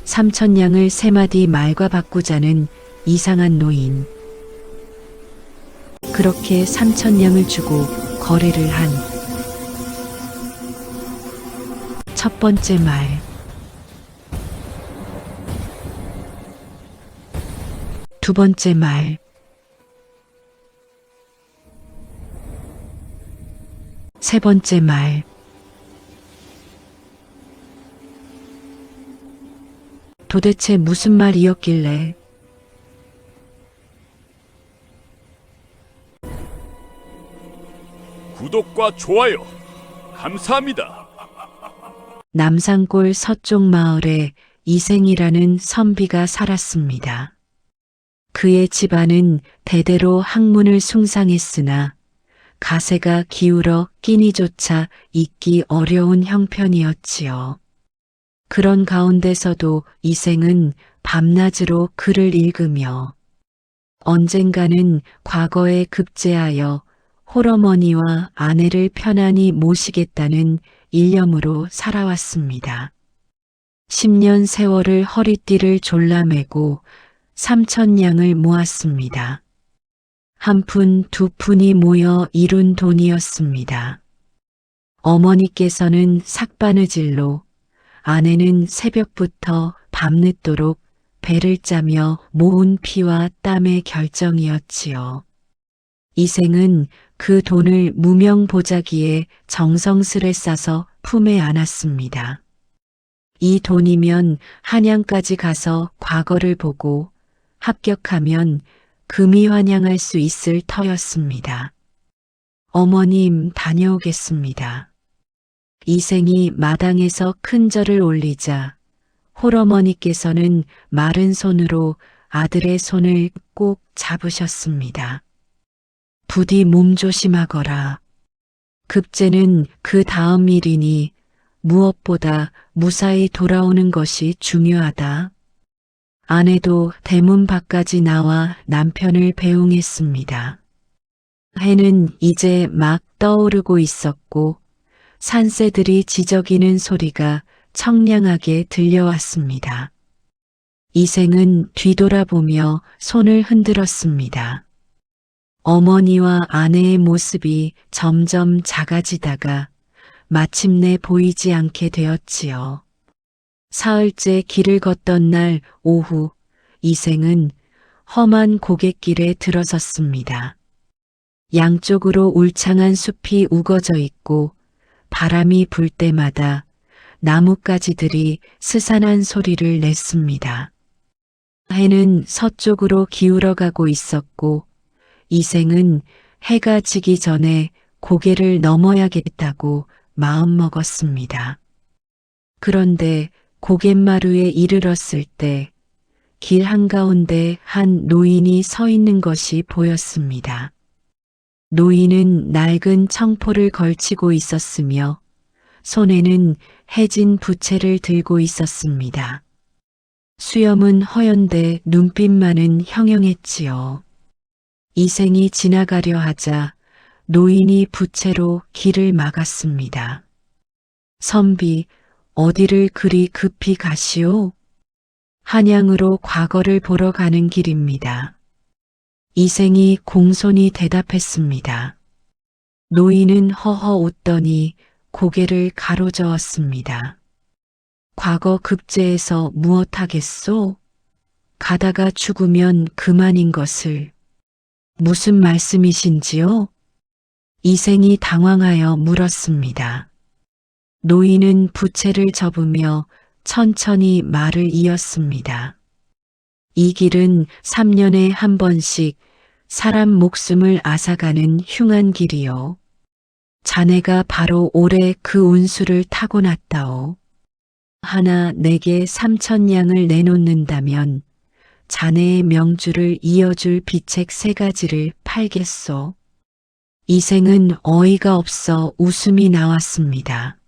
3,000냥을 3마디 말과 바꾸자는 이상한 노인. 그렇게 3,000냥을 주고 거래를 한 첫 번째 말. 두 번째 말. 세 번째 말. 도대체 무슨 말이었길래 구독과 좋아요 감사합니다. 남산골 서쪽 마을에 이생이라는 선비가 살았습니다. 그의 집안은 대대로 학문을 숭상했으나 가세가 기울어 끼니조차 있기 어려운 형편이었지요. 그런 가운데서도 이생은 밤낮으로 글을 읽으며 언젠가는 과거에 급제하여 홀어머니와 아내를 편안히 모시겠다는 일념으로 살아왔습니다. 10년 세월을 허리띠를 졸라매고 3,000냥을 모았습니다. 한 푼, 두 푼이 모여 이룬 돈이었습니다. 어머니께서는 삭바느질로, 아내는 새벽부터 밤늦도록 배를 짜며 모은 피와 땀의 결정이었지요. 이생은 그 돈을 무명 보자기에 정성스레 싸서 품에 안았습니다. 이 돈이면 한양까지 가서 과거를 보고 합격하면 금이 환영할 수 있을 터였습니다. 어머님, 다녀오겠습니다. 이생이 마당에서 큰 절을 올리자 홀어머니께서는 마른 손으로 아들의 손을 꼭 잡으셨습니다. 부디 몸 조심하거라. 급제는 그 다음 일이니 무엇보다 무사히 돌아오는 것이 중요하다. 아내도 대문 밖까지 나와 남편을 배웅했습니다. 해는 이제 막 떠오르고 있었고 산새들이 지저귀는 소리가 청량하게 들려왔습니다. 이생은 뒤돌아보며 손을 흔들었습니다. 어머니와 아내의 모습이 점점 작아지다가 마침내 보이지 않게 되었지요. 사흘째 길을 걷던 날 오후 이생은 험한 고갯길에 들어섰습니다. 양쪽으로 울창한 숲이 우거져 있고 바람이 불 때마다 나뭇가지들이 스산한 소리를 냈습니다. 해는 서쪽으로 기울어가고 있었고 이생은 해가 지기 전에 고개를 넘어야겠다고 마음먹었습니다. 그런데 고갯마루에 이르렀을 때 길 한가운데 한 노인이 서 있는 것이 보였습니다. 노인은 낡은 청포를 걸치고 있었으며 손에는 해진 부채를 들고 있었습니다. 수염은 허연데 눈빛만은 형형했지요. 이생이 지나가려 하자 노인이 부채로 길을 막았습니다. 선비, 어디를 그리 급히 가시오? 한양으로 과거를 보러 가는 길입니다. 이생이 공손히 대답했습니다. 노인은 허허 웃더니 고개를 가로저었습니다. 과거 급제에서 무엇하겠소? 가다가 죽으면 그만인 것을. 무슨 말씀이신지요? 이생이 당황하여 물었습니다. 노인은 부채를 접으며 천천히 말을 이었습니다. 이 길은 3년에 한 번씩 사람 목숨을 앗아가는 흉한 길이요. 자네가 바로 올해 그 운수를 타고났다오. 하나 내게 3,000냥을 내놓는다면 자네의 명주를 이어줄 비책 3가지를 팔겠소. 이생은 어이가 없어 웃음이 나왔습니다.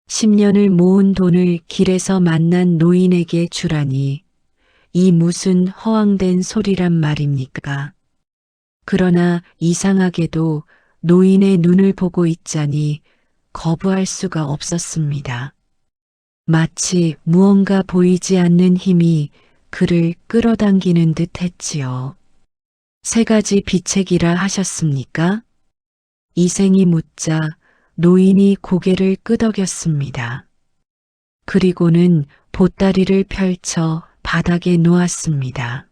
10년을 모은 돈을 길에서 만난 노인에게 주라니 이 무슨 허황된 소리란 말입니까? 그러나 이상하게도 노인의 눈을 보고 있자니 거부할 수가 없었습니다. 마치 무언가 보이지 않는 힘이 그를 끌어당기는 듯 했지요. 세 가지 비책이라 하셨습니까? 이생이 묻자 노인이 고개를 끄덕였습니다. 그리고는 보따리를 펼쳐 바닥에 놓았습니다.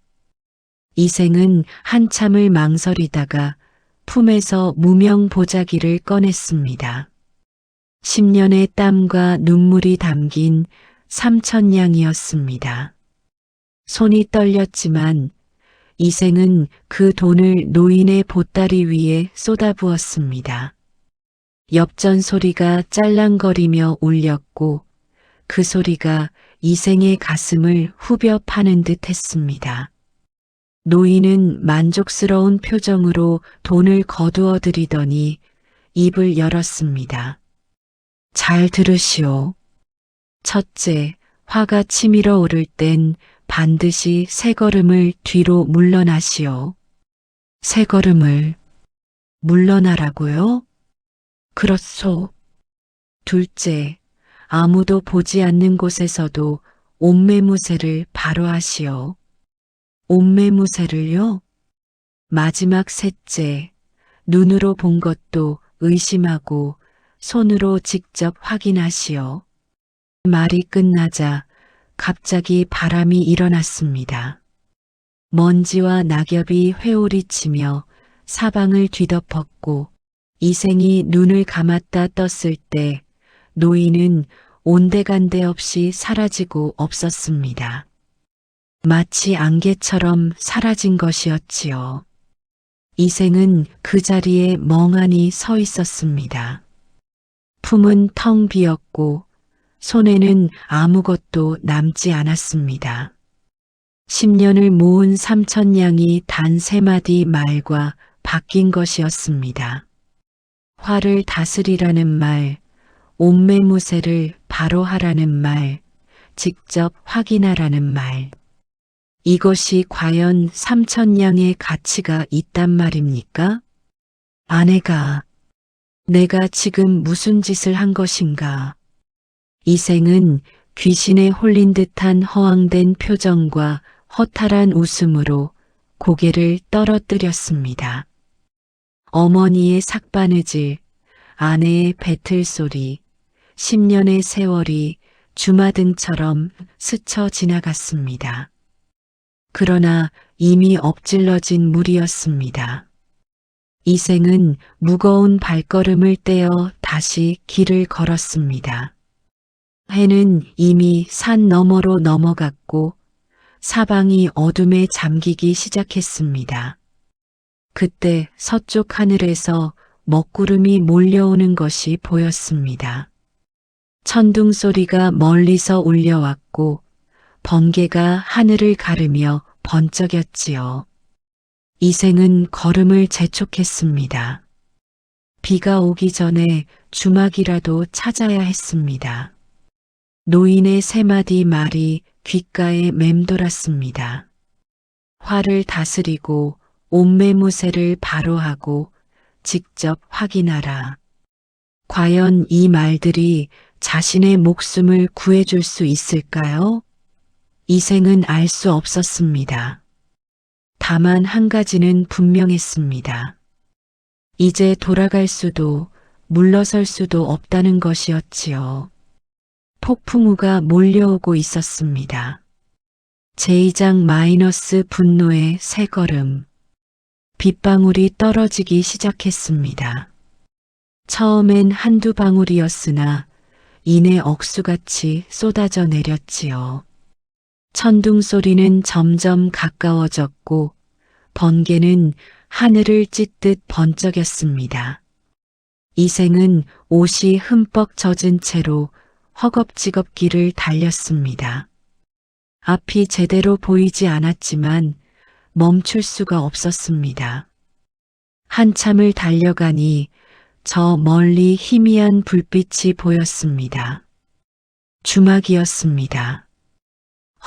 이생은 한참을 망설이다가 품에서 무명 보자기를 꺼냈습니다. 10년의 땀과 눈물이 담긴 3,000냥이었습니다. 손이 떨렸지만 이생은 그 돈을 노인의 보따리 위에 쏟아부었습니다. 엽전 소리가 짤랑거리며 울렸고 그 소리가 이생의 가슴을 후벼 파는 듯 했습니다. 노인은 만족스러운 표정으로 돈을 거두어 들이더니 입을 열었습니다. 잘 들으시오. 첫째, 화가 치밀어 오를 땐 반드시 세 걸음을 뒤로 물러나시오. 세 걸음을 물러나라고요? 그렇소. 둘째, 아무도 보지 않는 곳에서도 옴매무새를 바로 하시오. 옴매무새를요? 마지막 셋째, 눈으로 본 것도 의심하고 손으로 직접 확인하시오. 말이 끝나자 갑자기 바람이 일어났습니다. 먼지와 낙엽이 회오리 치며 사방을 뒤덮었고 이생이 눈을 감았다 떴을 때 노인은 온데간데 없이 사라지고 없었습니다. 마치 안개처럼 사라진 것이었지요. 이생은 그 자리에 멍하니 서 있었습니다. 품은 텅 비었고 손에는 아무것도 남지 않았습니다. 10년을 모은 3,000냥이 단 3마디 말과 바뀐 것이었습니다. 화를 다스리라는 말, 옴매무새를 바로 하라는 말, 직접 확인하라는 말. 이것이 과연 3,000냥의 가치가 있단 말입니까? 아내가, 내가 지금 무슨 짓을 한 것인가? 이생은 귀신에 홀린 듯한 허황된 표정과 허탈한 웃음으로 고개를 떨어뜨렸습니다. 어머니의 삭바느질, 아내의 배틀소리, 10년의 세월이 주마등처럼 스쳐 지나갔습니다. 그러나 이미 엎질러진 물이었습니다. 이생은 무거운 발걸음을 떼어 다시 길을 걸었습니다. 해는 이미 산 너머로 넘어갔고 사방이 어둠에 잠기기 시작했습니다. 그때 서쪽 하늘에서 먹구름이 몰려오는 것이 보였습니다. 천둥 소리가 멀리서 울려왔고 번개가 하늘을 가르며 번쩍였지요. 이생은 걸음을 재촉했습니다. 비가 오기 전에 주막이라도 찾아야 했습니다. 노인의 3마디 말이 귓가에 맴돌았습니다. 화를 다스리고 옴매무새를 바로 하고 직접 확인하라. 과연 이 말들이 자신의 목숨을 구해줄 수 있을까요? 이생은 알 수 없었습니다. 다만 한 가지는 분명했습니다. 이제 돌아갈 수도 물러설 수도 없다는 것이었지요. 폭풍우가 몰려오고 있었습니다. 제2장 마이너스 분노의 세 걸음. 빗방울이 떨어지기 시작했습니다. 처음엔 한두 방울이었으나 이내 억수같이 쏟아져 내렸지요. 천둥 소리는 점점 가까워졌고 번개는 하늘을 찢듯 번쩍였습니다. 이생은 옷이 흠뻑 젖은 채로 허겁지겁 길을 달렸습니다. 앞이 제대로 보이지 않았지만 멈출 수가 없었습니다. 한참을 달려가니 저 멀리 희미한 불빛이 보였습니다. 주막이었습니다.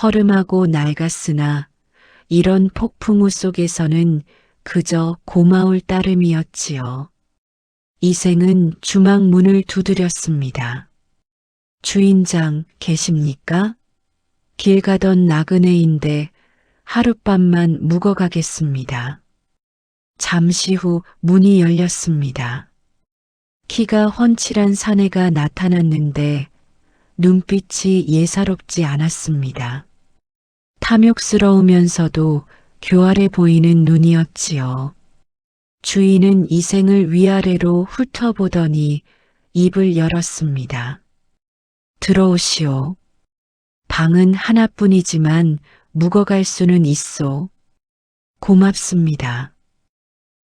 허름하고 낡았으나 이런 폭풍우 속에서는 그저 고마울 따름이었지요. 이생은 주막 문을 두드렸습니다. 주인장 계십니까? 길 가던 나그네인데 하룻밤만 묵어가겠습니다. 잠시 후 문이 열렸습니다. 키가 훤칠한 사내가 나타났는데 눈빛이 예사롭지 않았습니다. 탐욕스러우면서도 교활해 보이는 눈이었지요. 주인은 이생을 위아래로 훑어보더니 입을 열었습니다. 들어오시오. 방은 하나뿐이지만 묵어갈 수는 있소. 고맙습니다.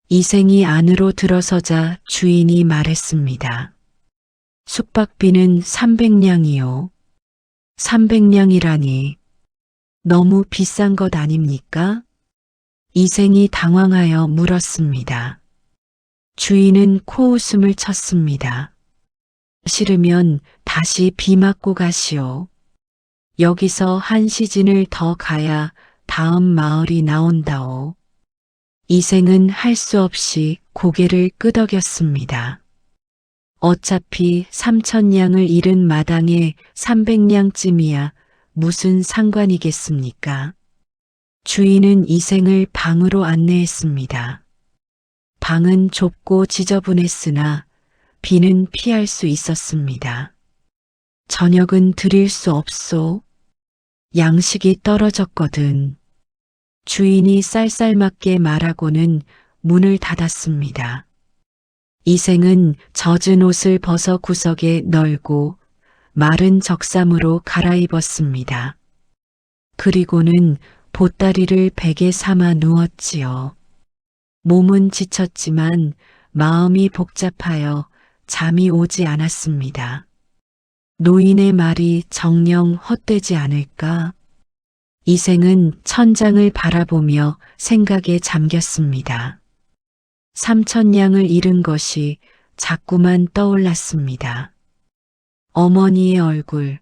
이생이 안으로 들어서자 주인이 말했습니다. 숙박비는 300냥이요. 300냥이라니 너무 비싼 것 아닙니까? 이생이 당황하여 물었습니다. 주인은 코웃음을 쳤습니다. 싫으면 다시 비 맞고 가시오. 여기서 한 시즌을 더 가야 다음 마을이 나온다오. 이생은 할 수 없이 고개를 끄덕였습니다. 어차피 3,000냥을 잃은 마당에 300냥쯤이야 무슨 상관이겠습니까? 주인은 이생을 방으로 안내했습니다. 방은 좁고 지저분했으나 비는 피할 수 있었습니다. 저녁은 드릴 수 없소. 양식이 떨어졌거든. 주인이 쌀쌀맞게 말하고는 문을 닫았습니다. 이생은 젖은 옷을 벗어 구석에 널고 마른 적삼으로 갈아입었습니다. 그리고는 보따리를 베개 삼아 누웠지요. 몸은 지쳤지만 마음이 복잡하여 잠이 오지 않았습니다. 노인의 말이 정녕 헛되지 않을까? 이생은 천장을 바라보며 생각에 잠겼습니다. 3,000냥을 잃은 것이 자꾸만 떠올랐습니다. 어머니의 얼굴,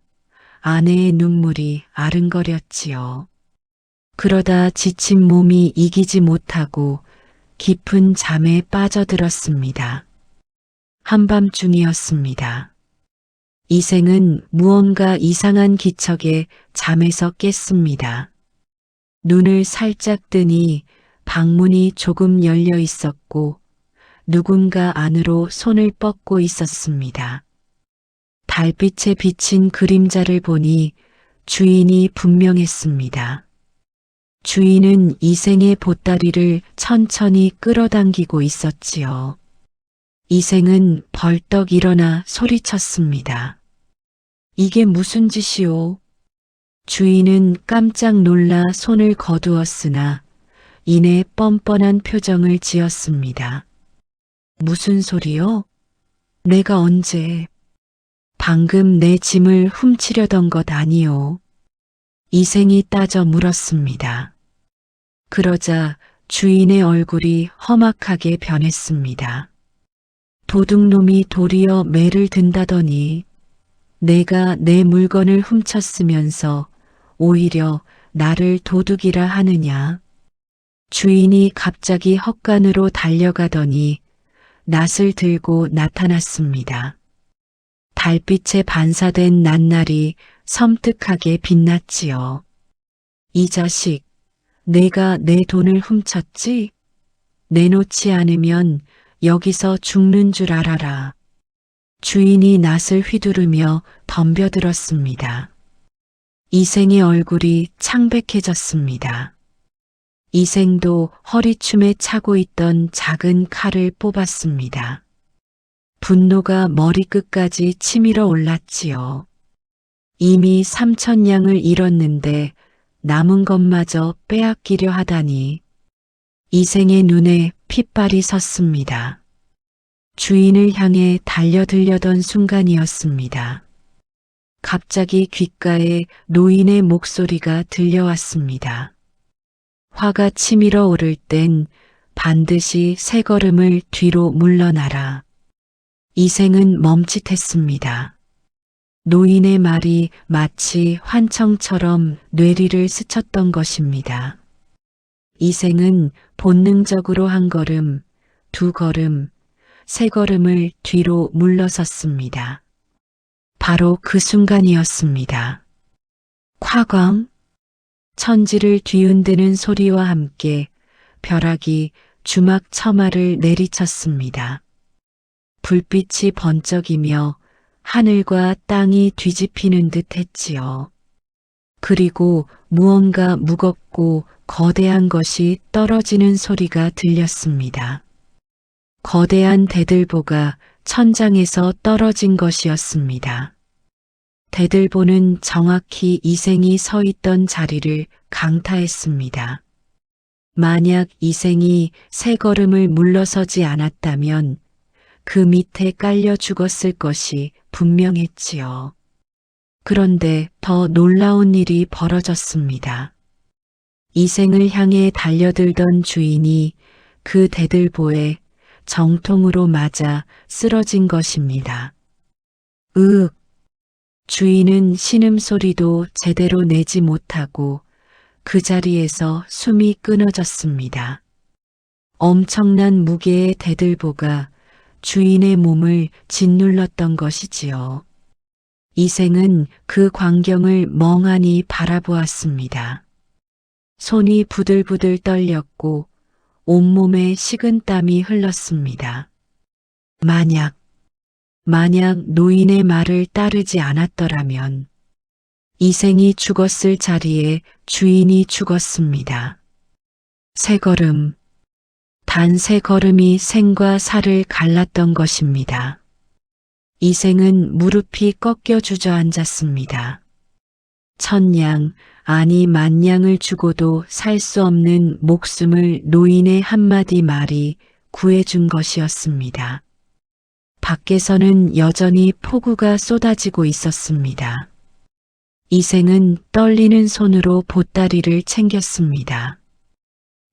아내의 눈물이 아른거렸지요. 그러다 지친 몸이 이기지 못하고 깊은 잠에 빠져들었습니다. 한밤중이었습니다. 이생은 무언가 이상한 기척에 잠에서 깼습니다. 눈을 살짝 뜨니 방문이 조금 열려 있었고 누군가 안으로 손을 뻗고 있었습니다. 달빛에 비친 그림자를 보니 주인이 분명했습니다. 주인은 이생의 보따리를 천천히 끌어당기고 있었지요. 이생은 벌떡 일어나 소리쳤습니다. 이게 무슨 짓이오? 주인은 깜짝 놀라 손을 거두었으나 이내 뻔뻔한 표정을 지었습니다. 무슨 소리요? 내가 언제? 방금 내 짐을 훔치려던 것 아니오. 이생이 따져 물었습니다. 그러자 주인의 얼굴이 험악하게 변했습니다. 도둑놈이 도리어 매를 든다더니 내가 내 물건을 훔쳤으면서 오히려 나를 도둑이라 하느냐. 주인이 갑자기 헛간으로 달려가더니 낫을 들고 나타났습니다. 달빛에 반사된 낱날이 섬뜩하게 빛났지요. 이 자식, 내가 내 돈을 훔쳤지? 내놓지 않으면 여기서 죽는 줄 알아라. 주인이 낫을 휘두르며 덤벼들었습니다. 이생의 얼굴이 창백해졌습니다. 이생도 허리춤에 차고 있던 작은 칼을 뽑았습니다. 분노가 머리끝까지 치밀어 올랐지요. 이미 3,000냥을 잃었는데 남은 것마저 빼앗기려 하다니. 이생의 눈에 핏발이 섰습니다. 주인을 향해 달려들려던 순간이었습니다. 갑자기 귓가에 노인의 목소리가 들려왔습니다. 화가 치밀어 오를 땐 반드시 세 걸음을 뒤로 물러나라. 이생은 멈칫했습니다. 노인의 말이 마치 환청처럼 뇌리를 스쳤던 것입니다. 이생은 본능적으로 한 걸음, 두 걸음, 세 걸음을 뒤로 물러섰습니다. 바로 그 순간이었습니다. 콱광! 천지를 뒤흔드는 소리와 함께 벼락이 주막 처마를 내리쳤습니다. 불빛이 번쩍이며 하늘과 땅이 뒤집히는 듯 했지요. 그리고 무언가 무겁고 거대한 것이 떨어지는 소리가 들렸습니다. 거대한 대들보가 천장에서 떨어진 것이었습니다. 대들보는 정확히 이생이 서 있던 자리를 강타했습니다. 만약 이생이 세 걸음을 물러서지 않았다면 그 밑에 깔려 죽었을 것이 분명했지요. 그런데 더 놀라운 일이 벌어졌습니다. 이생을 향해 달려들던 주인이 그 대들보에 정통으로 맞아 쓰러진 것입니다. 으윽! 주인은 신음소리도 제대로 내지 못하고 그 자리에서 숨이 끊어졌습니다. 엄청난 무게의 대들보가 주인의 몸을 짓눌렀던 것이지요. 이생은 그 광경을 멍하니 바라보았습니다. 손이 부들부들 떨렸고 온몸에 식은땀이 흘렀습니다. 만약 노인의 말을 따르지 않았더라면 이생이 죽었을 자리에 주인이 죽었습니다. 세 걸음, 단 세 걸음이 생과 사를 갈랐던 것입니다. 이생은 무릎이 꺾여 주저앉았습니다. 천냥, 아니 만냥을 주고도 살 수 없는 목숨을 노인의 한마디 말이 구해준 것이었습니다. 밖에서는 여전히 폭우가 쏟아지고 있었습니다. 이생은 떨리는 손으로 보따리를 챙겼습니다.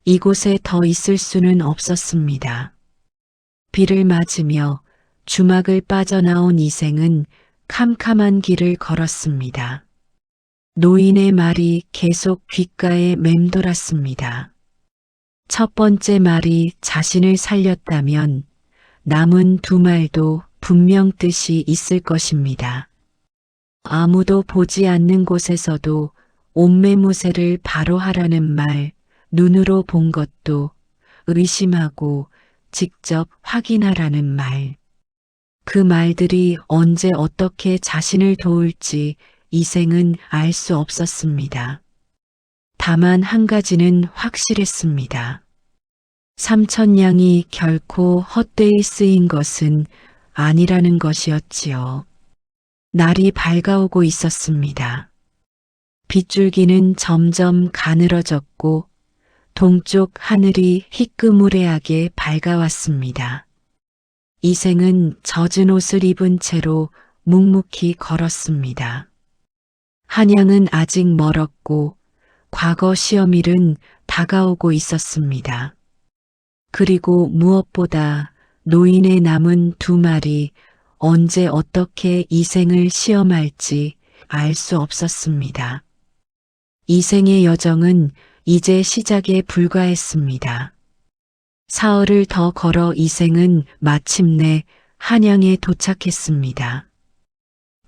이곳에 더 있을 수는 없었습니다. 비를 맞으며 주막을 빠져나온 이생은 캄캄한 길을 걸었습니다. 노인의 말이 계속 귓가에 맴돌았습니다. 첫 번째 말이 자신을 살렸다면 남은 두 말도 분명 뜻이 있을 것입니다. 아무도 보지 않는 곳에서도 옷매무새를 바로 하라는 말, 눈으로 본 것도 의심하고 직접 확인하라는 말. 그 말들이 언제 어떻게 자신을 도울지 이생은 알 수 없었습니다. 다만 한 가지는 확실했습니다. 삼천냥이 결코 헛되이 쓰인 것은 아니라는 것이었지요. 날이 밝아오고 있었습니다. 빗줄기는 점점 가늘어졌고 동쪽 하늘이 희끄무레하게 밝아왔습니다. 이생은 젖은 옷을 입은 채로 묵묵히 걸었습니다. 한양은 아직 멀었고 과거 시험일은 다가오고 있었습니다. 그리고 무엇보다 노인의 남은 두 말이 언제 어떻게 이생을 시험할지 알 수 없었습니다. 이생의 여정은 이제 시작에 불과했습니다. 사흘을 더 걸어 이생은 마침내 한양에 도착했습니다.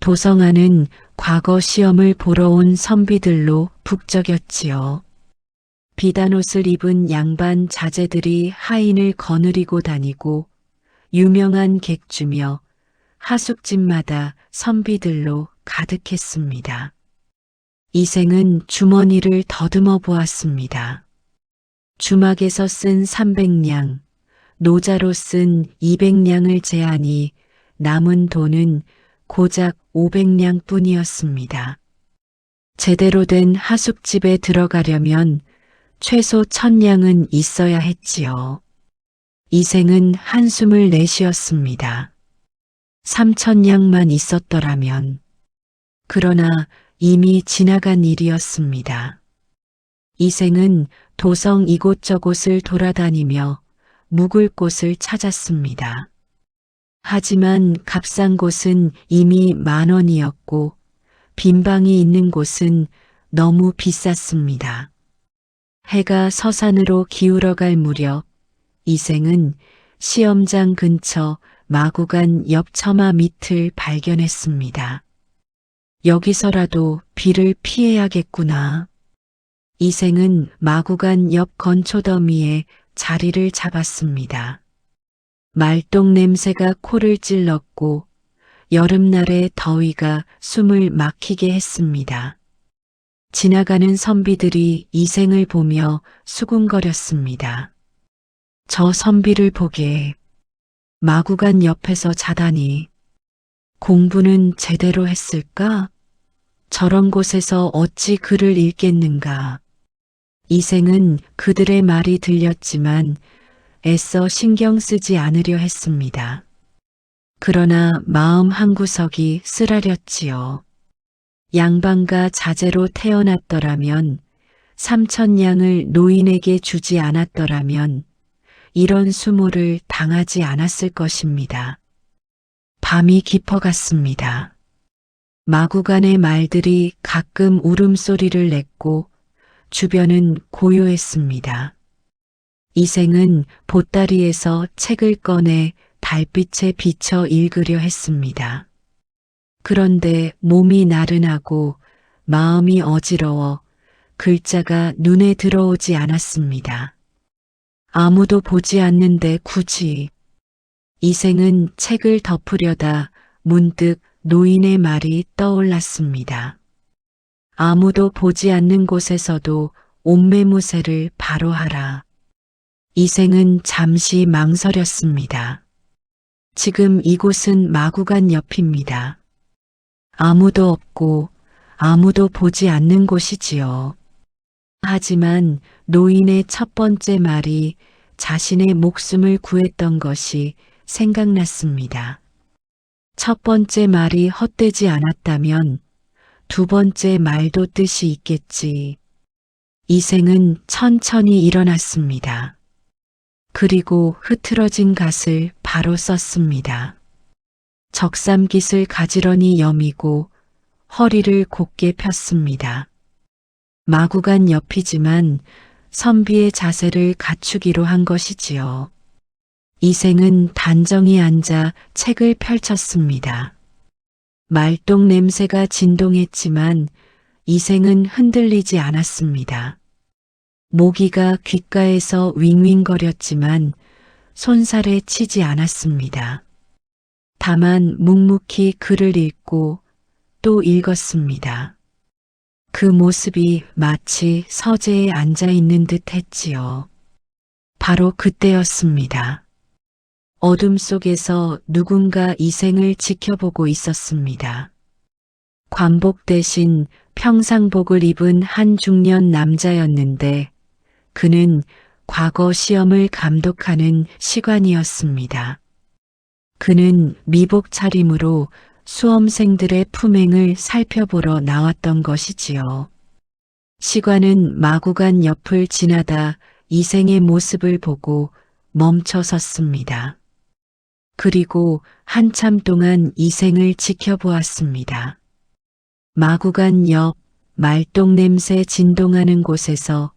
도성안은 과거 시험을 보러 온 선비들로 북적였지요. 비단옷을 입은 양반 자제들이 하인을 거느리고 다니고 유명한 객주며 하숙집마다 선비들로 가득했습니다. 이생은 주머니를 더듬어 보았습니다. 주막에서 쓴 300냥, 노자로 쓴 200냥을 제하니 남은 돈은 고작 500냥 뿐이었습니다. 제대로 된 하숙집에 들어가려면 최소 1000냥은 있어야 했지요. 이생은 한숨을 내쉬었습니다. 3000냥만 있었더라면. 그러나 이미 지나간 일이었습니다. 이생은 도성 이곳저곳을 돌아다니며 묵을 곳을 찾았습니다. 하지만 값싼 곳은 이미 10,000원이었고 빈방이 있는 곳은 너무 비쌌습니다. 해가 서산으로 기울어갈 무렵 이생은 시험장 근처 마구간 옆 처마 밑을 발견했습니다. 여기서라도 비를 피해야겠구나. 이생은 마구간 옆 건초더미에 자리를 잡았습니다. 말똥 냄새가 코를 찔렀고 여름날의 더위가 숨을 막히게 했습니다. 지나가는 선비들이 이생을 보며 수군거렸습니다. 저 선비를 보게. 마구간 옆에서 자다니. 공부는 제대로 했을까? 저런 곳에서 어찌 글을 읽겠는가? 이생은 그들의 말이 들렸지만 애써 신경 쓰지 않으려 했습니다. 그러나 마음 한구석이 쓰라렸지요. 양반가 자제로 태어났더라면, 삼천냥을 노인에게 주지 않았더라면 이런 수모를 당하지 않았을 것입니다. 밤이 깊어갔습니다. 마구간의 말들이 가끔 울음소리를 냈고 주변은 고요했습니다. 이생은 보따리에서 책을 꺼내 달빛에 비춰 읽으려 했습니다. 그런데 몸이 나른하고 마음이 어지러워 글자가 눈에 들어오지 않았습니다. 아무도 보지 않는데 굳이. 이생은 책을 덮으려다 문득 노인의 말이 떠올랐습니다. 아무도 보지 않는 곳에서도 옷매무새를 바로 하라. 이생은 잠시 망설였습니다. 지금 이곳은 마구간 옆입니다. 아무도 없고 아무도 보지 않는 곳이지요. 하지만 노인의 첫 번째 말이 자신의 목숨을 구했던 것이 생각났습니다. 첫 번째 말이 헛되지 않았다면 두 번째 말도 뜻이 있겠지. 이생은 천천히 일어났습니다. 그리고 흐트러진 갓을 바로 썼습니다. 적삼깃을 가지런히 여미고 허리를 곧게 폈습니다. 마구간 옆이지만 선비의 자세를 갖추기로 한 것이지요. 이생은 단정히 앉아 책을 펼쳤습니다. 말똥 냄새가 진동했지만 이생은 흔들리지 않았습니다. 모기가 귓가에서 윙윙거렸지만 손살에 치지 않았습니다. 다만 묵묵히 글을 읽고 또 읽었습니다. 그 모습이 마치 서재에 앉아 있는 듯 했지요. 바로 그때였습니다. 어둠 속에서 누군가 이생을 지켜보고 있었습니다. 관복 대신 평상복을 입은 한 중년 남자였는데 그는 과거 시험을 감독하는 시관이었습니다. 그는 미복 차림으로 수험생들의 품행을 살펴보러 나왔던 것이지요. 시관은 마구간 옆을 지나다 이생의 모습을 보고 멈춰 섰습니다. 그리고 한참 동안 이생을 지켜보았습니다. 마구간 옆 말똥 냄새 진동하는 곳에서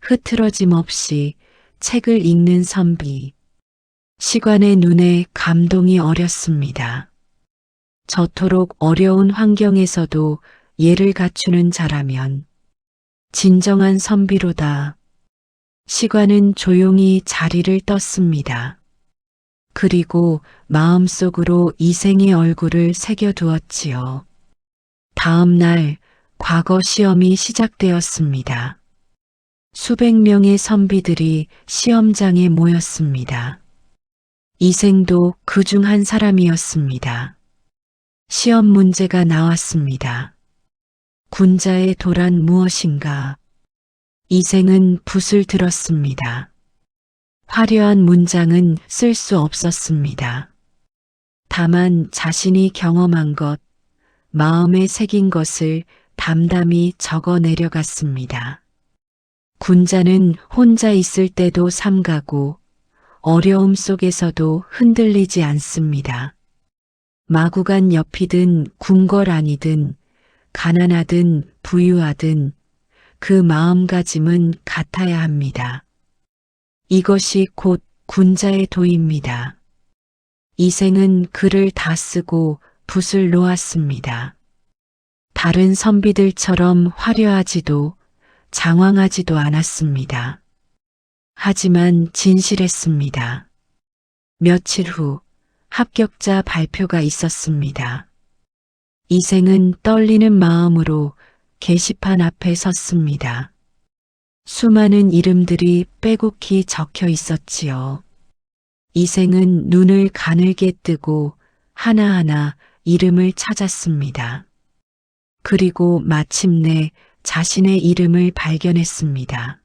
흐트러짐 없이 책을 읽는 선비. 시관의 눈에 감동이 어렸습니다. 저토록 어려운 환경에서도 예를 갖추는 자라면 진정한 선비로다. 시관은 조용히 자리를 떴습니다. 그리고 마음속으로 이생의 얼굴을 새겨두었지요. 다음 날 과거 시험이 시작되었습니다. 수백 명의 선비들이 시험장에 모였습니다. 이생도 그중 한 사람이었습니다. 시험 문제가 나왔습니다. 군자의 도란 무엇인가? 이생은 붓을 들었습니다. 화려한 문장은 쓸 수 없었습니다. 다만 자신이 경험한 것, 마음에 새긴 것을 담담히 적어 내려갔습니다. 군자는 혼자 있을 때도 삼가고 어려움 속에서도 흔들리지 않습니다. 마구간 옆이든 궁궐 안이든 가난하든 부유하든 그 마음가짐은 같아야 합니다. 이것이 곧 군자의 도입니다. 이생은 글을 다 쓰고 붓을 놓았습니다. 다른 선비들처럼 화려하지도 장황하지도 않았습니다. 하지만 진실했습니다. 며칠 후 합격자 발표가 있었습니다. 이생은 떨리는 마음으로 게시판 앞에 섰습니다. 수많은 이름들이 빼곡히 적혀 있었지요. 이생은 눈을 가늘게 뜨고 하나하나 이름을 찾았습니다. 그리고 마침내 자신의 이름을 발견했습니다.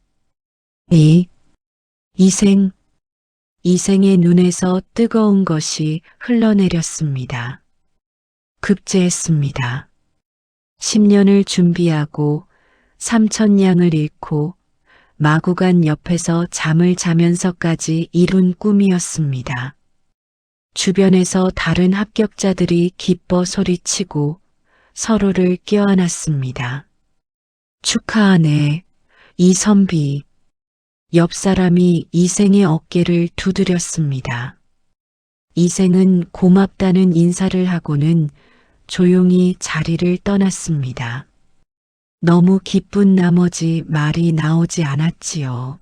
이생. 이생의 눈에서 뜨거운 것이 흘러내렸습니다. 급제했습니다. 10년을 준비하고 3,000냥을 잃고 마구간 옆에서 잠을 자면서까지 이룬 꿈이었습니다. 주변에서 다른 합격자들이 기뻐 소리치고 서로를 껴안았습니다. 축하하네, 이선비. 옆 사람이 이생의 어깨를 두드렸습니다. 이생은 고맙다는 인사를 하고는 조용히 자리를 떠났습니다. 너무 기쁜 나머지 말이 나오지 않았지요.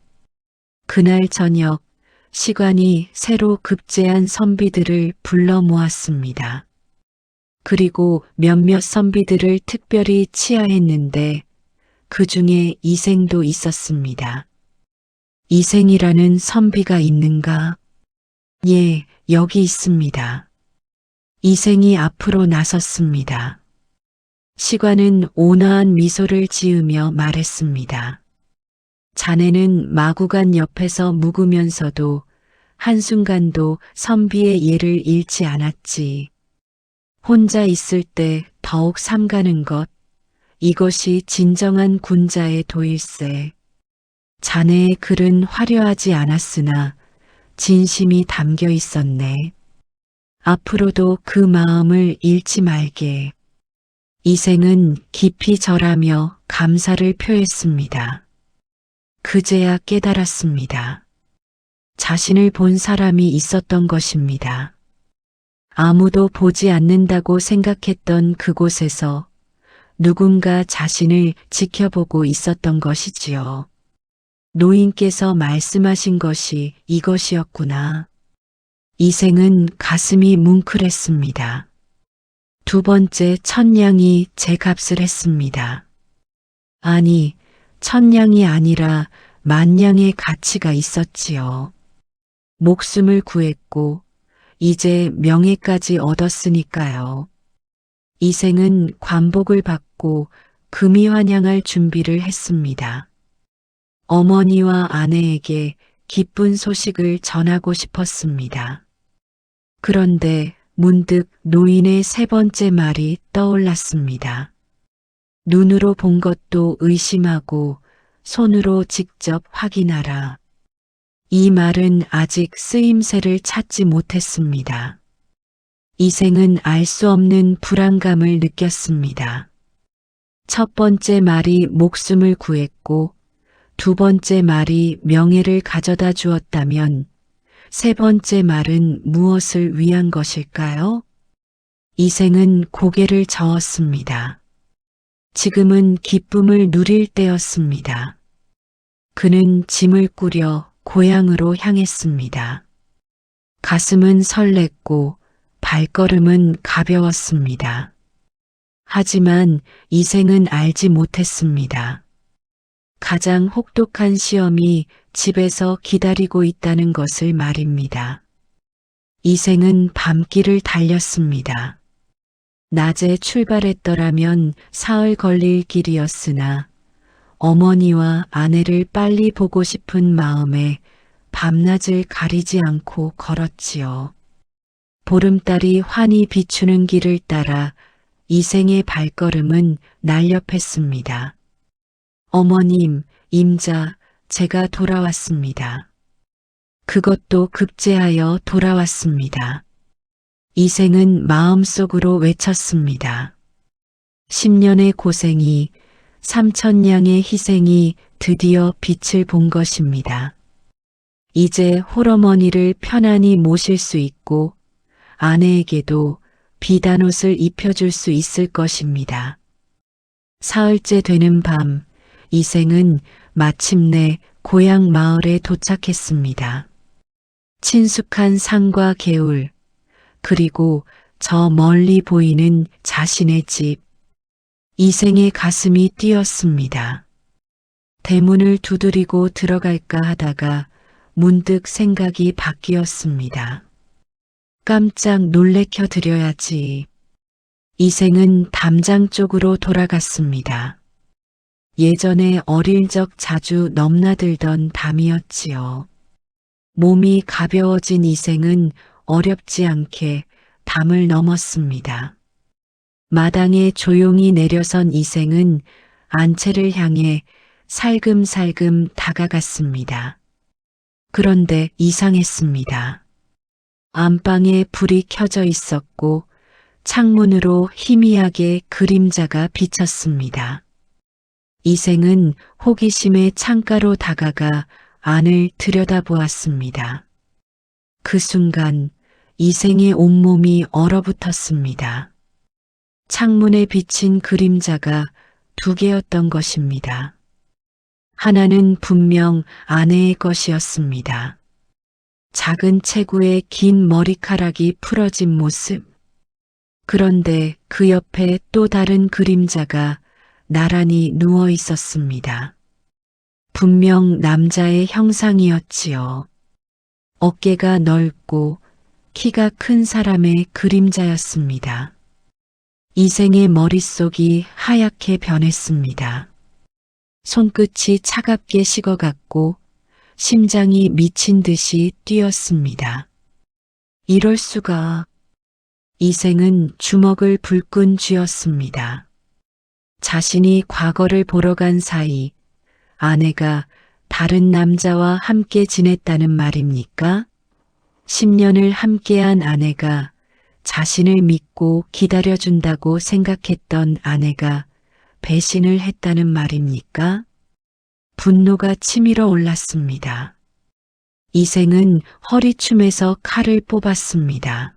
그날 저녁 시관이 새로 급제한 선비들을 불러 모았습니다. 그리고 몇몇 선비들을 특별히 치하했는데 그 중에 이생도 있었습니다. 이생이라는 선비가 있는가? 예, 여기 있습니다. 이생이 앞으로 나섰습니다. 시관은 온화한 미소를 지으며 말했습니다. 자네는 마구간 옆에서 묵으면서도 한순간도 선비의 예를 잃지 않았지. 혼자 있을 때 더욱 삼가는 것, 이것이 진정한 군자의 도일세. 자네의 글은 화려하지 않았으나 진심이 담겨 있었네. 앞으로도 그 마음을 잃지 말게. 이생은 깊이 절하며 감사를 표했습니다. 그제야 깨달았습니다. 자신을 본 사람이 있었던 것입니다. 아무도 보지 않는다고 생각했던 그곳에서 누군가 자신을 지켜보고 있었던 것이지요. 노인께서 말씀하신 것이 이것이었구나. 이생은 가슴이 뭉클했습니다. 두 번째 1,000냥이 제 값을 했습니다. 아니, 1,000냥이 아니라 10,000냥의 가치가 있었지요. 목숨을 구했고 이제 명예까지 얻었으니까요. 이생은 관복을 받고 금이 환영할 준비를 했습니다. 어머니와 아내에게 기쁜 소식을 전하고 싶었습니다. 그런데 문득 노인의 세 번째 말이 떠올랐습니다. 눈으로 본 것도 의심하고 손으로 직접 확인하라. 이 말은 아직 쓰임새를 찾지 못했습니다. 이생은 알 수 없는 불안감을 느꼈습니다. 첫 번째 말이 목숨을 구했고 두 번째 말이 명예를 가져다 주었다면 세 번째 말은 무엇을 위한 것일까요? 이생은 고개를 저었습니다. 지금은 기쁨을 누릴 때였습니다. 그는 짐을 꾸려 고향으로 향했습니다. 가슴은 설렜고 발걸음은 가벼웠습니다. 하지만 이생은 알지 못했습니다. 가장 혹독한 시험이 집에서 기다리고 있다는 것을 말입니다. 이생은 밤길을 달렸습니다. 낮에 출발했더라면 사흘 걸릴 길이었으나 어머니와 아내를 빨리 보고 싶은 마음에 밤낮을 가리지 않고 걸었지요. 보름달이 환히 비추는 길을 따라 이생의 발걸음은 날렵했습니다. 어머님, 임자, 제가 돌아왔습니다. 그것도 급제하여 돌아왔습니다. 이생은 마음속으로 외쳤습니다. 10년의 고생이 3,000냥의 희생이 드디어 빛을 본 것입니다. 이제 홀어머니를 편안히 모실 수 있고 아내에게도 비단옷을 입혀줄 수 있을 것입니다. 사흘째 되는 밤, 이생은 마침내 고향 마을에 도착했습니다. 친숙한 산과 개울, 그리고 저 멀리 보이는 자신의 집. 이생의 가슴이 뛰었습니다. 대문을 두드리고 들어갈까 하다가 문득 생각이 바뀌었습니다. 깜짝 놀래켜 드려야지. 이생은 담장 쪽으로 돌아갔습니다. 예전에 어릴 적 자주 넘나들던 담이었지요. 몸이 가벼워진 이생은 어렵지 않게 담을 넘었습니다. 마당에 조용히 내려선 이생은 안채를 향해 살금살금 다가갔습니다. 그런데 이상했습니다. 안방에 불이 켜져 있었고 창문으로 희미하게 그림자가 비쳤습니다. 이생은 호기심에 창가로 다가가 안을 들여다보았습니다. 그 순간 이생의 온몸이 얼어붙었습니다. 창문에 비친 그림자가 두 개였던 것입니다. 하나는 분명 아내의 것이었습니다. 작은 체구에 긴 머리카락이 풀어진 모습. 그런데 그 옆에 또 다른 그림자가 나란히 누워 있었습니다. 분명 남자의 형상이었지요. 어깨가 넓고 키가 큰 사람의 그림자였습니다. 이생의 머릿속이 하얗게 변했습니다. 손끝이 차갑게 식어갔고 심장이 미친 듯이 뛰었습니다. 이럴 수가. 이생은 주먹을 불끈 쥐었습니다. 자신이 과거를 보러 간 사이 아내가 다른 남자와 함께 지냈다는 말입니까? 10년을 함께한 아내가 자신을 믿고 기다려준다고 생각했던 아내가 배신을 했다는 말입니까? 분노가 치밀어 올랐습니다. 이생은 허리춤에서 칼을 뽑았습니다.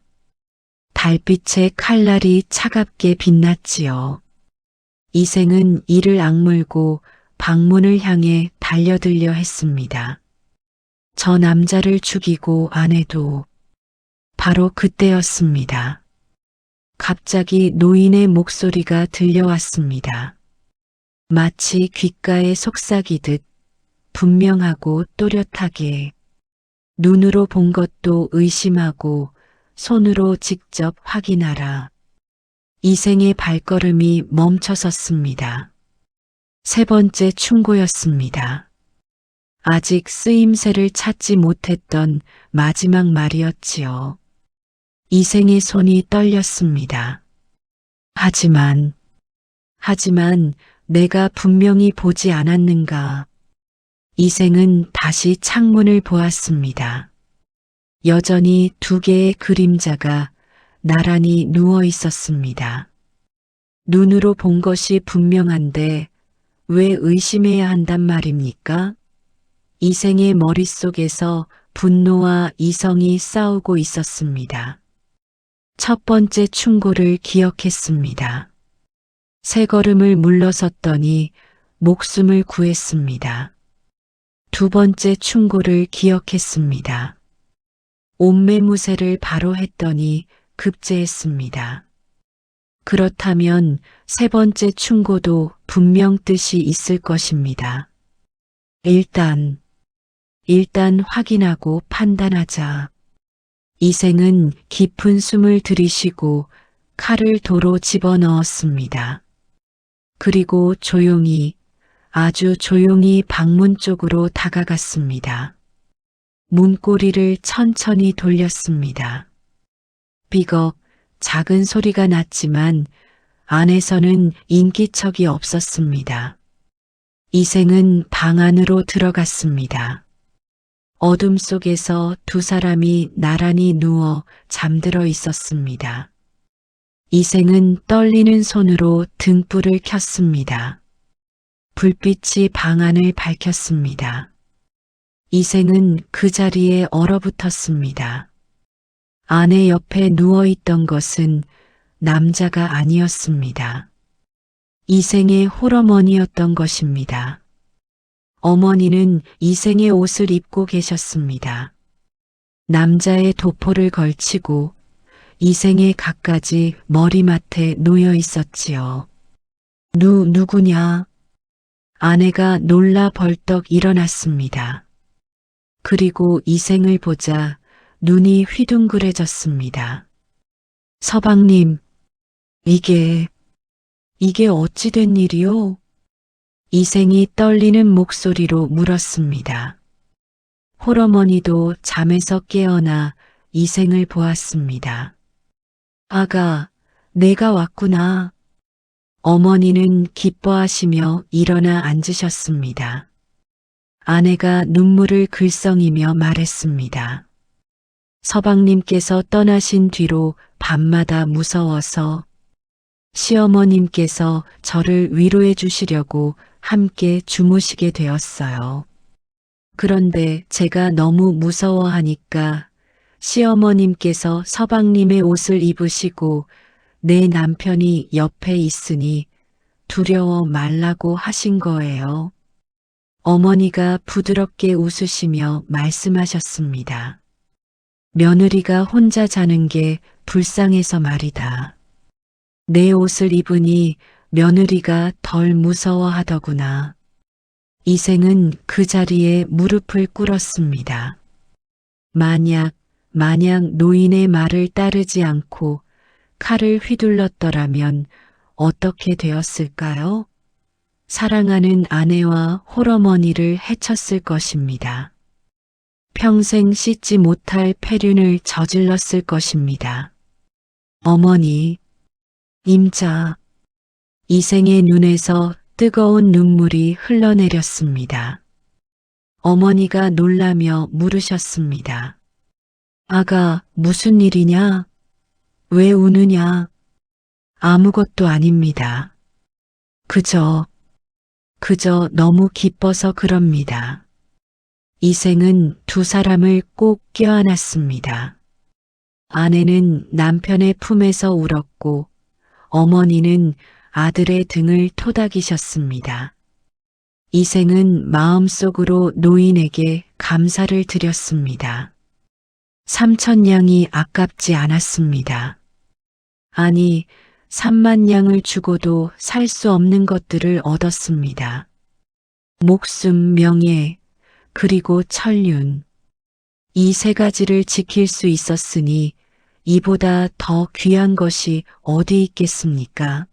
달빛의 칼날이 차갑게 빛났지요. 이생은 이를 악물고 방문을 향해 달려들려 했습니다. 저 남자를 죽이고 아내도. 바로 그때였습니다. 갑자기 노인의 목소리가 들려왔습니다. 마치 귓가에 속삭이듯 분명하고 또렷하게. 눈으로 본 것도 의심하고 손으로 직접 확인하라. 이생의 발걸음이 멈춰섰습니다. 세 번째 충고였습니다. 아직 쓰임새를 찾지 못했던 마지막 말이었지요. 이생의 손이 떨렸습니다. 하지만 내가 분명히 보지 않았는가. 이생은 다시 창문을 보았습니다. 여전히 두 개의 그림자가 나란히 누워 있었습니다. 눈으로 본 것이 분명한데 왜 의심해야 한단 말입니까? 이생의 머릿속에서 분노와 이성이 싸우고 있었습니다. 첫 번째 충고를 기억했습니다. 세 걸음을 물러섰더니 목숨을 구했습니다. 두 번째 충고를 기억했습니다. 옷매무새를 바로 했더니 급제했습니다. 그렇다면 세 번째 충고도 분명 뜻이 있을 것입니다. 일단 확인하고 판단하자. 이생은 깊은 숨을 들이쉬고 칼을 도로 집어넣었습니다. 그리고 조용히, 아주 조용히 방문 쪽으로 다가갔습니다. 문고리를 천천히 돌렸습니다. 삐걱 작은 소리가 났지만 안에서는 인기척이 없었습니다. 이생은 방 안으로 들어갔습니다. 어둠 속에서 두 사람이 나란히 누워 잠들어 있었습니다. 이생은 떨리는 손으로 등불을 켰습니다. 불빛이 방 안을 밝혔습니다. 이생은 그 자리에 얼어붙었습니다. 아내 옆에 누워있던 것은 남자가 아니었습니다. 이생의 홀어머니였던 것입니다. 어머니는 이생의 옷을 입고 계셨습니다. 남자의 도포를 걸치고 이생의 갖가지 머리맡에 놓여 있었지요. 누구냐? 아내가 놀라 벌떡 일어났습니다. 그리고 이생을 보자 눈이 휘둥그레졌습니다. 서방님, 이게 어찌 된 일이요? 이생이 떨리는 목소리로 물었습니다. 홀어머니도 잠에서 깨어나 이생을 보았습니다. 아가, 내가 왔구나. 어머니는 기뻐하시며 일어나 앉으셨습니다. 아내가 눈물을 글썽이며 말했습니다. 서방님께서 떠나신 뒤로 밤마다 무서워서 시어머님께서 저를 위로해 주시려고 함께 주무시게 되었어요. 그런데 제가 너무 무서워하니까 시어머님께서 서방님의 옷을 입으시고 내 남편이 옆에 있으니 두려워 말라고 하신 거예요. 어머니가 부드럽게 웃으시며 말씀하셨습니다. 며느리가 혼자 자는 게 불쌍해서 말이다. 내 옷을 입으니 며느리가 덜 무서워하더구나. 이생은 그 자리에 무릎을 꿇었습니다. 만약 노인의 말을 따르지 않고 칼을 휘둘렀더라면 어떻게 되었을까요? 사랑하는 아내와 홀어머니를 해쳤을 것입니다. 평생 씻지 못할 폐륜을 저질렀을 것입니다. 어머니, 임자, 이생의 눈에서 뜨거운 눈물이 흘러내렸습니다. 어머니가 놀라며 물으셨습니다. 아가, 무슨 일이냐? 왜 우느냐? 아무것도 아닙니다. 그저 너무 기뻐서 그럽니다. 이생은 두 사람을 꼭 껴안았습니다. 아내는 남편의 품에서 울었고 어머니는 아들의 등을 토닥이셨습니다. 이생은 마음속으로 노인에게 감사를 드렸습니다. 3,000냥이 아깝지 않았습니다. 아니, 30,000냥을 주고도 살 수 없는 것들을 얻었습니다. 목숨, 명예, 그리고 천륜. 이 세 가지를 지킬 수 있었으니 이보다 더 귀한 것이 어디 있겠습니까?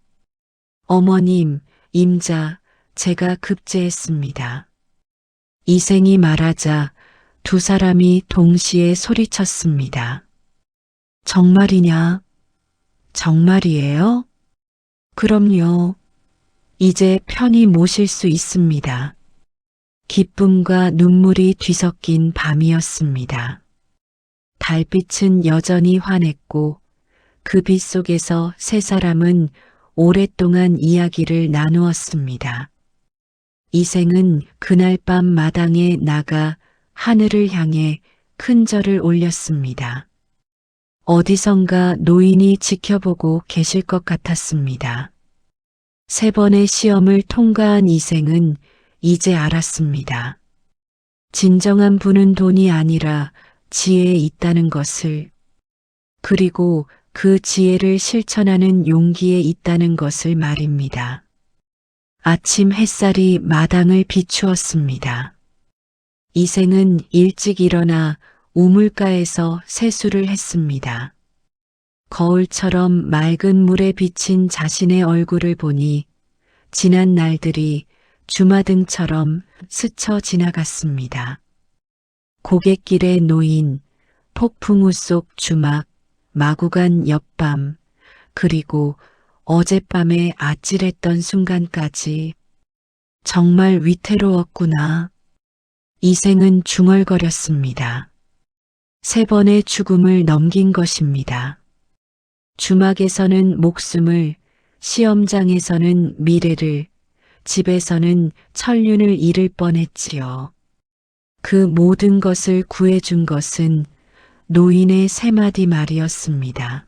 어머님, 임자, 제가 급제했습니다. 이생이 말하자 두 사람이 동시에 소리쳤습니다. 정말이냐? 정말이에요? 그럼요. 이제 편히 모실 수 있습니다. 기쁨과 눈물이 뒤섞인 밤이었습니다. 달빛은 여전히 환했고 그 빛 속에서 세 사람은 오랫동안 이야기를 나누었습니다. 이생은 그날 밤 마당에 나가 하늘을 향해 큰 절을 올렸습니다. 어디선가 노인이 지켜보고 계실 것 같았습니다. 3번의 시험을 통과한 이생은 이제 알았습니다. 진정한 부는 돈이 아니라 지혜에 있다는 것을, 그리고 그 지혜를 실천하는 용기에 있다는 것을 말입니다. 아침 햇살이 마당을 비추었습니다. 이생은 일찍 일어나 우물가에서 세수를 했습니다. 거울처럼 맑은 물에 비친 자신의 얼굴을 보니 지난 날들이 주마등처럼 스쳐 지나갔습니다. 고갯길의 노인, 폭풍우 속 주막, 마구간 옆밤, 그리고 어젯밤에 아찔했던 순간까지 정말 위태로웠구나. 이생은 중얼거렸습니다. 3번의 죽음을 넘긴 것입니다. 주막에서는 목숨을, 시험장에서는 미래를, 집에서는 천륜을 잃을 뻔했지요. 그 모든 것을 구해준 것은 노인의 3마디 말이었습니다.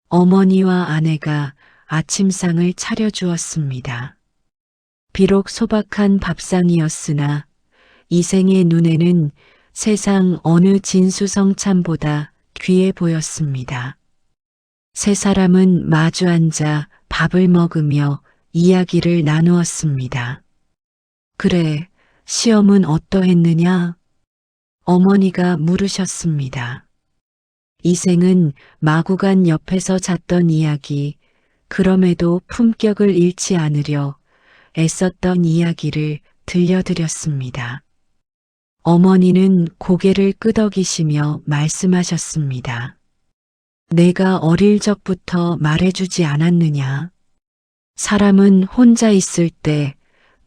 어머니와 아내가 아침상을 차려주었습니다. 비록 소박한 밥상이었으나 이생의 눈에는 세상 어느 진수성찬보다 귀해 보였습니다. 세 사람은 마주 앉아 밥을 먹으며 이야기를 나누었습니다. 그래, 시험은 어떠했느냐? 어머니가 물으셨습니다. 이생은 마구간 옆에서 잤던 이야기, 그럼에도 품격을 잃지 않으려 애썼던 이야기를 들려드렸습니다. 어머니는 고개를 끄덕이시며 말씀하셨습니다. 내가 어릴 적부터 말해주지 않았느냐? 사람은 혼자 있을 때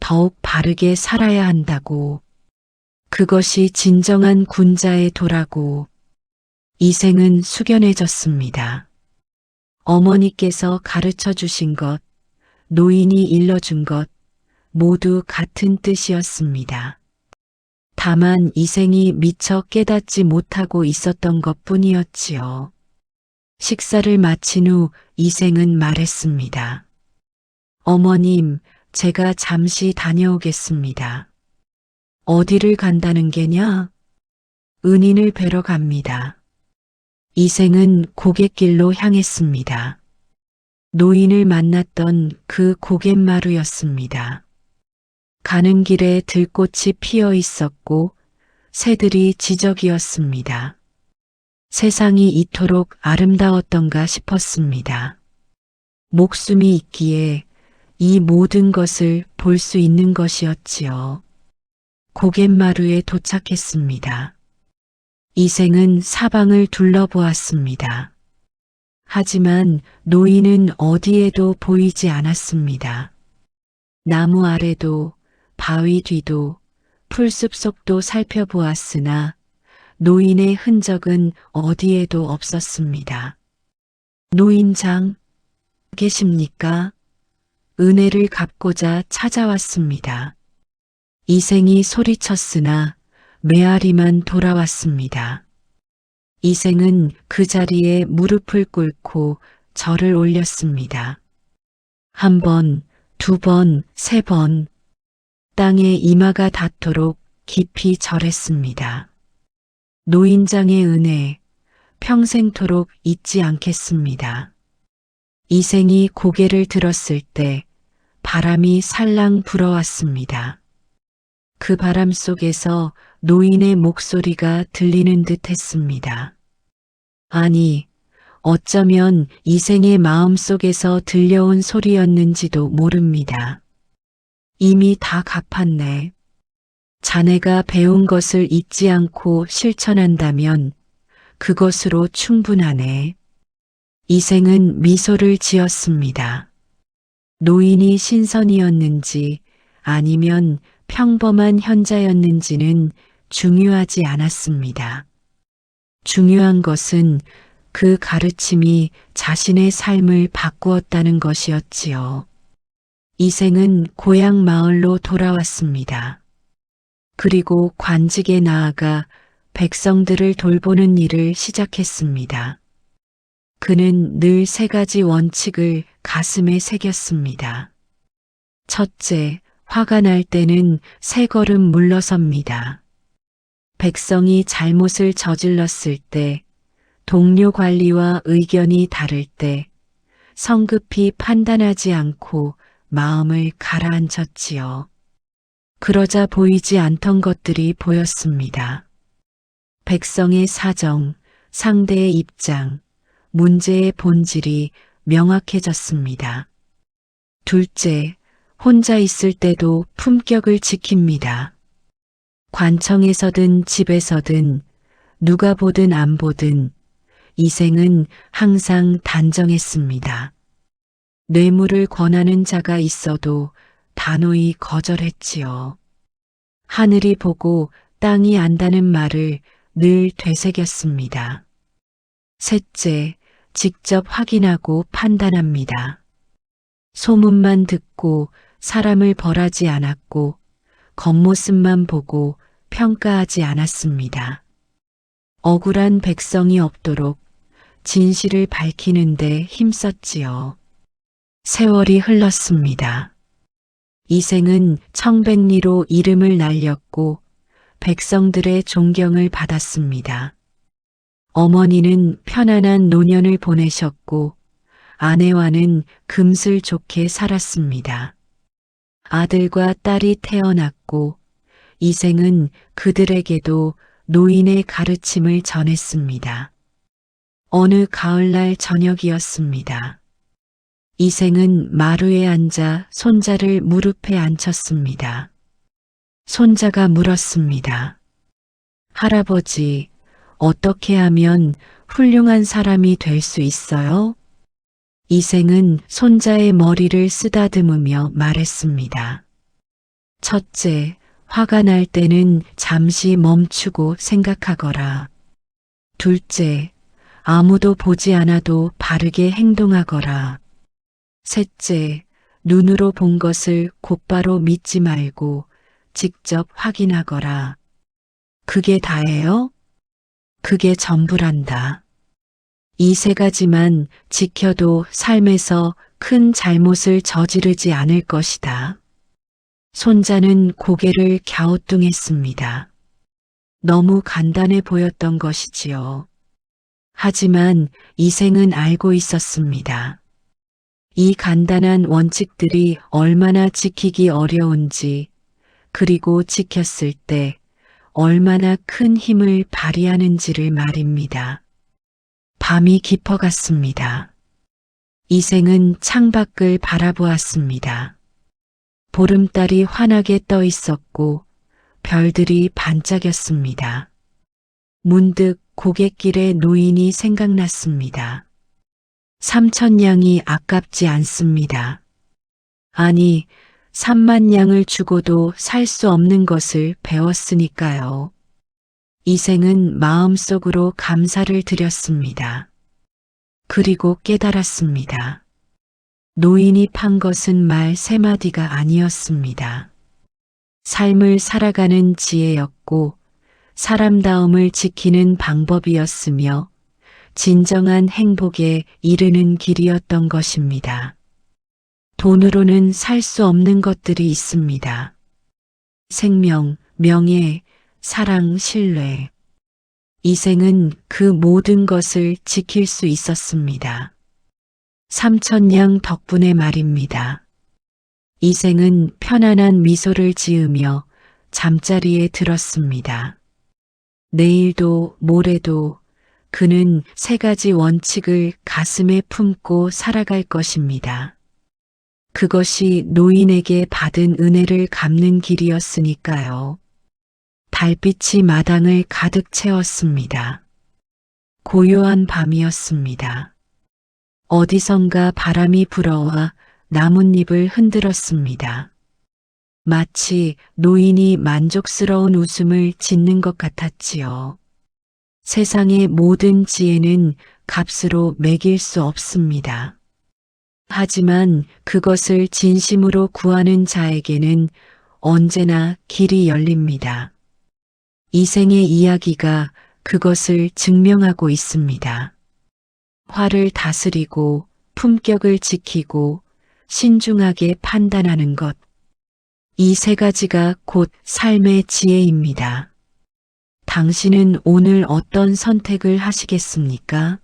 더욱 바르게 살아야 한다고. 그것이 진정한 군자의 도라고. 이생은 숙연해졌습니다. 어머니께서 가르쳐 주신 것, 노인이 일러준 것, 모두 같은 뜻이었습니다. 다만 이생이 미처 깨닫지 못하고 있었던 것 뿐이었지요. 식사를 마친 후 이생은 말했습니다. 어머님, 제가 잠시 다녀오겠습니다. 어디를 간다는 게냐? 은인을 뵈러 갑니다. 이생은 고갯길로 향했습니다. 노인을 만났던 그 고갯마루였습니다. 가는 길에 들꽃이 피어 있었고 새들이 지저귀었습니다. 세상이 이토록 아름다웠던가 싶었습니다. 목숨이 있기에 이 모든 것을 볼 수 있는 것이었지요. 고갯마루에 도착했습니다. 이생은 사방을 둘러보았습니다. 하지만 노인은 어디에도 보이지 않았습니다. 나무 아래도 바위 뒤도 풀숲 속도 살펴보았으나 노인의 흔적은 어디에도 없었습니다. 노인장, 계십니까? 은혜를 갚고자 찾아왔습니다. 이생이 소리쳤으나 메아리만 돌아왔습니다. 이생은 그 자리에 무릎을 꿇고 절을 올렸습니다. 한 번, 두 번, 세 번, 땅에 이마가 닿도록 깊이 절했습니다. 노인장의 은혜, 평생토록 잊지 않겠습니다. 이생이 고개를 들었을 때 바람이 살랑 불어왔습니다. 그 바람 속에서 노인의 목소리가 들리는 듯 했습니다. 아니, 어쩌면 이생의 마음 속에서 들려온 소리였는지도 모릅니다. 이미 다 갚았네. 자네가 배운 것을 잊지 않고 실천한다면 그것으로 충분하네. 이생은 미소를 지었습니다. 노인이 신선이었는지 아니면 평범한 현자였는지는 중요하지 않았습니다. 중요한 것은 그 가르침이 자신의 삶을 바꾸었다는 것이었지요. 이생은 고향 마을로 돌아왔습니다. 그리고 관직에 나아가 백성들을 돌보는 일을 시작했습니다. 그는 늘 세 가지 원칙을 가슴에 새겼습니다. 첫째, 화가 날 때는 세 걸음 물러섭니다. 백성이 잘못을 저질렀을 때, 동료 관리와 의견이 다를 때 성급히 판단하지 않고 마음을 가라앉혔지요. 그러자 보이지 않던 것들이 보였습니다. 백성의 사정, 상대의 입장, 문제의 본질이 명확해졌습니다. 둘째, 혼자 있을 때도 품격을 지킵니다. 관청에서든 집에서든 누가 보든 안 보든 이생은 항상 단정했습니다. 뇌물을 권하는 자가 있어도 단호히 거절했지요. 하늘이 보고 땅이 안다는 말을 늘 되새겼습니다. 셋째, 직접 확인하고 판단합니다. 소문만 듣고 사람을 벌하지 않았고 겉모습만 보고 평가하지 않았습니다. 억울한 백성이 없도록 진실을 밝히는 데 힘썼지요. 세월이 흘렀습니다. 이생은 청백리로 이름을 날렸고 백성들의 존경을 받았습니다. 어머니는 편안한 노년을 보내셨고 아내와는 금슬 좋게 살았습니다. 아들과 딸이 태어났고 이생은 그들에게도 노인의 가르침을 전했습니다. 어느 가을날 저녁이었습니다. 이생은 마루에 앉아 손자를 무릎에 앉혔습니다. 손자가 물었습니다. 할아버지, 어떻게 하면 훌륭한 사람이 될 수 있어요? 이생은 손자의 머리를 쓰다듬으며 말했습니다. 첫째, 화가 날 때는 잠시 멈추고 생각하거라. 둘째, 아무도 보지 않아도 바르게 행동하거라. 셋째, 눈으로 본 것을 곧바로 믿지 말고 직접 확인하거라. 그게 다예요? 그게 전부란다. 이 세 가지만 지켜도 삶에서 큰 잘못을 저지르지 않을 것이다. 손자는 고개를 갸우뚱했습니다. 너무 간단해 보였던 것이지요. 하지만 이생은 알고 있었습니다. 이 간단한 원칙들이 얼마나 지키기 어려운지, 그리고 지켰을 때 얼마나 큰 힘을 발휘하는지를 말입니다. 밤이 깊어갔습니다. 이생은 창밖을 바라보았습니다. 보름달이 환하게 떠 있었고 별들이 반짝였습니다. 문득 고갯길의 노인이 생각났습니다. 3,000냥이 아깝지 않습니다. 아니, 3만 냥을 주고도 살 수 없는 것을 배웠으니까요. 이생은 마음속으로 감사를 드렸습니다. 그리고 깨달았습니다. 노인이 판 것은 말 3마디가 아니었습니다. 삶을 살아가는 지혜였고 사람다움을 지키는 방법이었으며 진정한 행복에 이르는 길이었던 것입니다. 돈으로는 살 수 없는 것들이 있습니다. 생명, 명예, 사랑, 신뢰. 이생은 그 모든 것을 지킬 수 있었습니다. 3,000냥 덕분에 말입니다. 이생은 편안한 미소를 지으며 잠자리에 들었습니다. 내일도 모레도 그는 3가지 원칙을 가슴에 품고 살아갈 것입니다. 그것이 노인에게 받은 은혜를 갚는 길이었으니까요. 달빛이 마당을 가득 채웠습니다. 고요한 밤이었습니다. 어디선가 바람이 불어와 나뭇잎을 흔들었습니다. 마치 노인이 만족스러운 웃음을 짓는 것 같았지요. 세상의 모든 지혜는 값으로 매길 수 없습니다. 하지만 그것을 진심으로 구하는 자에게는 언제나 길이 열립니다. 이생의 이야기가 그것을 증명하고 있습니다. 화를 다스리고 품격을 지키고 신중하게 판단하는 것. 이 3가지가 곧 삶의 지혜입니다. 당신은 오늘 어떤 선택을 하시겠습니까?